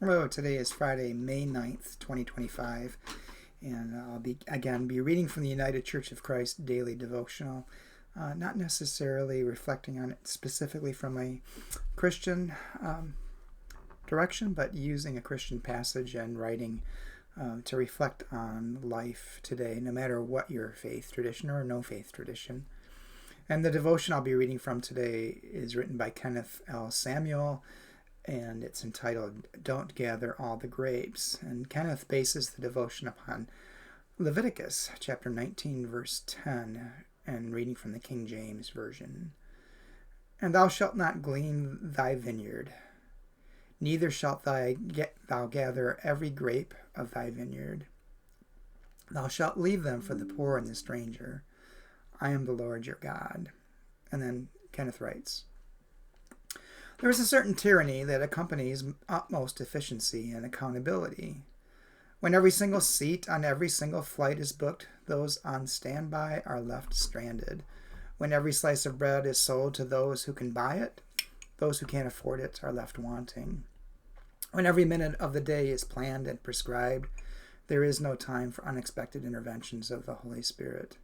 Hello, today is Friday, May 9th, 2025, and I'll be reading from the United Church of Christ Daily Devotional, not necessarily reflecting on it specifically from a Christian direction, but using a Christian passage and writing to reflect on life today, no matter what your faith tradition or no faith tradition. And the devotion I'll be reading from today is written by Kenneth L. Samuel, and it's entitled, Don't Gather All the Grapes. And Kenneth bases the devotion upon Leviticus chapter 19, verse 10, and reading from the King James Version. And thou shalt not glean thy vineyard, neither shalt thou gather every grape of thy vineyard. Thou shalt leave them for the poor and the stranger. I am the Lord your God. And then Kenneth writes, there is a certain tyranny that accompanies utmost efficiency and accountability. When every single seat on every single flight is booked, those on standby are left stranded. When every slice of bread is sold to those who can buy it, those who can't afford it are left wanting. When every minute of the day is planned and prescribed, there is no time for unexpected interventions of the Holy Spirit.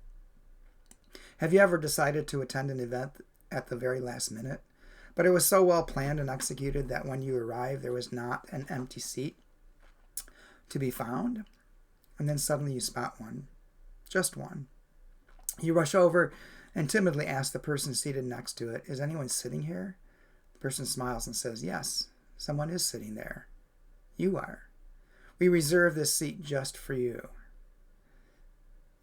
Have you ever decided to attend an event at the very last minute? But it was so well planned and executed that when you arrived, there was not an empty seat to be found. And then suddenly you spot one. Just one. You rush over and timidly ask the person seated next to it, is anyone sitting here? The person smiles and says, yes, someone is sitting there. You are. We reserve this seat just for you.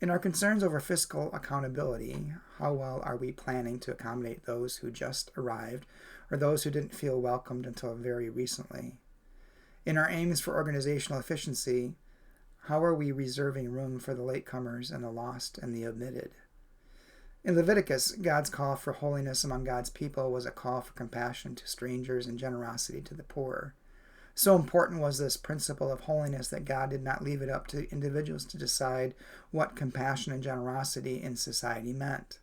In our concerns over fiscal accountability, how well are we planning to accommodate those who just arrived or those who didn't feel welcomed until very recently? In our aims for organizational efficiency, how are we reserving room for the latecomers and the lost and the omitted? In Leviticus, God's call for holiness among God's people was a call for compassion to strangers and generosity to the poor. So important was this principle of holiness that God did not leave it up to individuals to decide what compassion and generosity in society meant.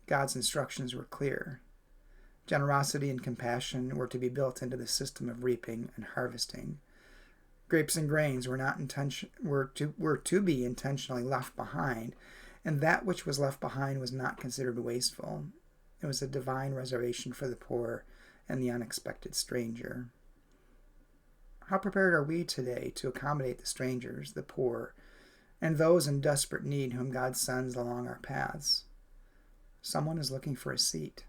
God's instructions were clear. Generosity and compassion were to be built into the system of reaping and harvesting. Grapes and grains were to be intentionally left behind, and that which was left behind was not considered wasteful. It was a divine reservation for the poor and the unexpected stranger. How prepared are we today to accommodate the strangers, the poor, and those in desperate need whom God sends along our paths? Someone is looking for a seat.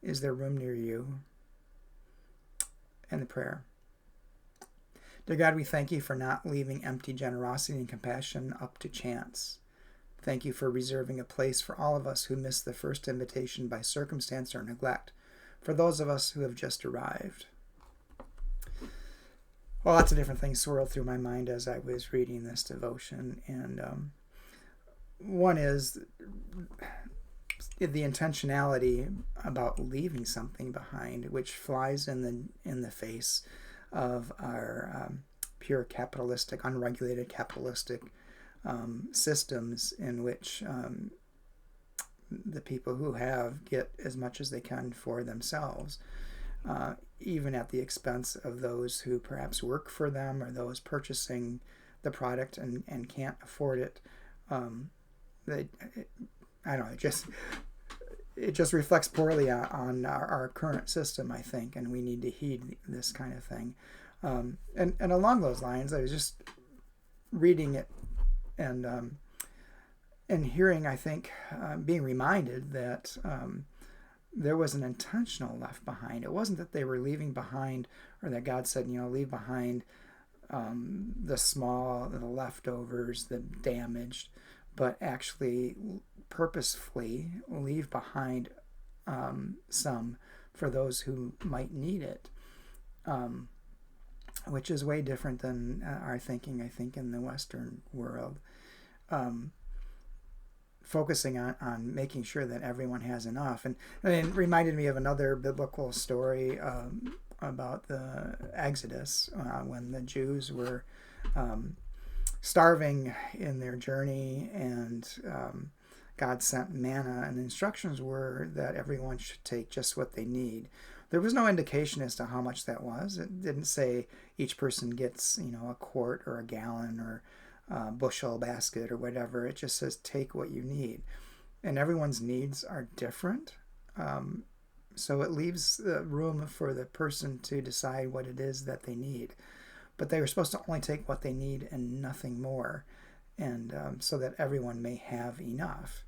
Is there room near you? And the prayer. Dear God, we thank you for not leaving empty generosity and compassion up to chance. Thank you for reserving a place for all of us who missed the first invitation by circumstance or neglect, for those of us who have just arrived. Well, lots of different things swirled through my mind as I was reading this devotion, and one is the intentionality about leaving something behind, which flies in the face of our pure capitalistic, unregulated capitalistic systems in which the people who have get as much as they can for themselves. Even at the expense of those who perhaps work for them or those purchasing the product and can't afford it. I don't know, it just reflects poorly on our current system, I think, and we need to heed this kind of thing. And along those lines, I was just reading it and hearing, I think, being reminded that there was an intentional left behind. It wasn't that they were leaving behind, or that God said, leave behind the small, the leftovers, the damaged, but actually purposefully leave behind some for those who might need it, which is way different than our thinking, I think, in the Western world. Focusing on making sure that everyone has enough. And it reminded me of another biblical story about the Exodus, when the Jews were starving in their journey, and God sent manna, and the instructions were that everyone should take just what they need. There was no indication as to how much that was. It didn't say each person gets, a quart or a gallon or a bushel basket or whatever. It just says take what you need. And everyone's needs are different. So it leaves room for the person to decide what it is that they need. But they were supposed to only take what they need and nothing more, and so that everyone may have enough.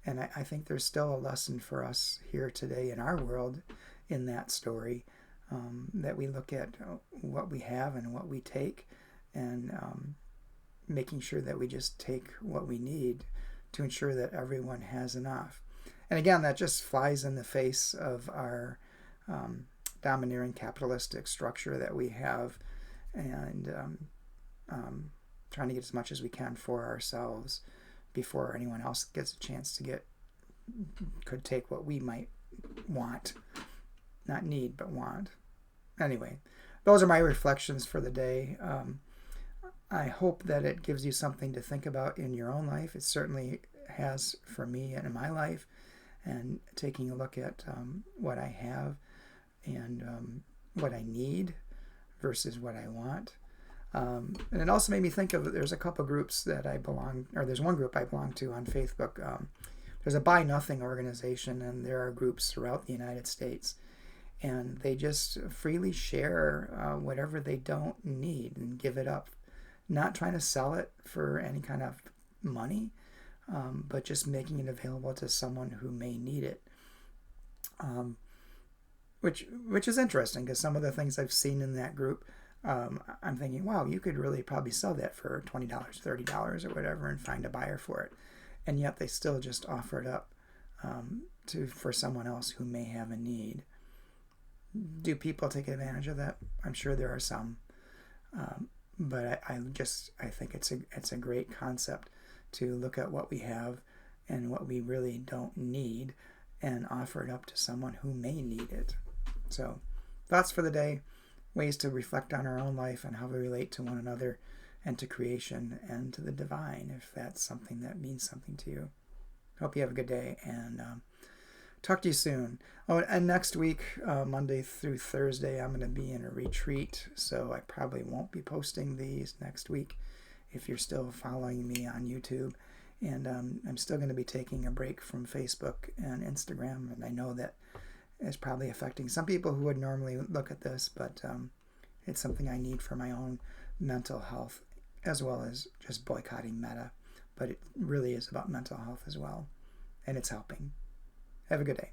And I think there's still a lesson for us here today in our world in that story, that we look at what we have and what we take, and making sure that we just take what we need to ensure that everyone has enough. And again, that just flies in the face of our domineering capitalistic structure that we have, and trying to get as much as we can for ourselves before anyone else gets a chance to could take what we might want. Not need, but want. Anyway, those are my reflections for the day. I hope that it gives you something to think about in your own life. It certainly has for me and in my life. And taking a look at what I have and what I need versus what I want. And it also made me think of, there's a couple groups that there's one group I belong to on Facebook. There's a Buy Nothing organization, and there are groups throughout the United States. And they just freely share whatever they don't need and give it up. Not trying to sell it for any kind of money, but just making it available to someone who may need it. Which is interesting, because some of the things I've seen in that group, I'm thinking, wow, you could really probably sell that for $20, $30 or whatever and find a buyer for it. And yet they still just offer it up for someone else who may have a need. Do people take advantage of that? I'm sure there are some. But I think it's a great concept to look at what we have and what we really don't need and offer it up to someone who may need it. So, thoughts for the day, ways to reflect on our own life and how we relate to one another and to creation and to the divine, if that's something that means something to you. Hope you have a good day, and talk to you soon. Oh, and next week, Monday through Thursday, I'm going to be in a retreat, so I probably won't be posting these next week if you're still following me on YouTube. And I'm still going to be taking a break from Facebook and Instagram, and I know that is probably affecting some people who would normally look at this, but it's something I need for my own mental health, as well as just boycotting Meta. But it really is about mental health as well, and it's helping. Have a good day.